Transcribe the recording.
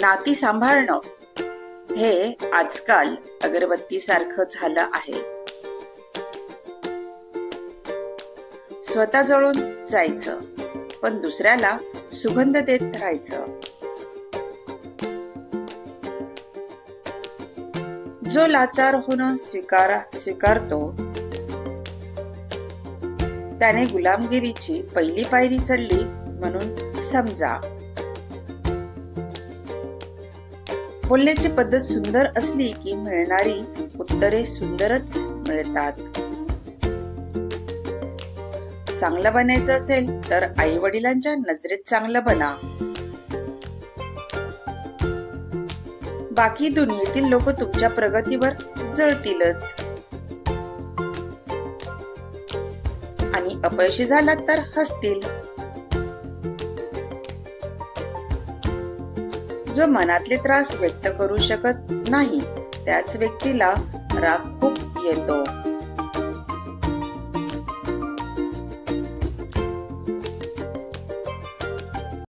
नाती सांभाळणं हे आजकाल अगरबत्ती सारखं झालं आहे. स्वतः जळून जायचं पण दुसऱ्याला सुगंध देत राहायचं. जो लाचार होणं स्वीकारतो त्याने गुलामगिरीची पहिली पायरी चढली म्हणून समजा. बोलण्याची पद्धत सुंदर असली की मिळणारी उत्तरे सुंदरच मिळतात. चांगलं बनायचं असेल तर आई वडिलांच्या नजरेत चांगलं बना. बाकी दुनियेतील लोक तुमच्या प्रगतीवर जळतीलच आणि अपयशी झालात तर हसतील. जो मनातले त्रास व्यक्त करू शकत नाही त्याच व्यक्तीला राग खूप येतो.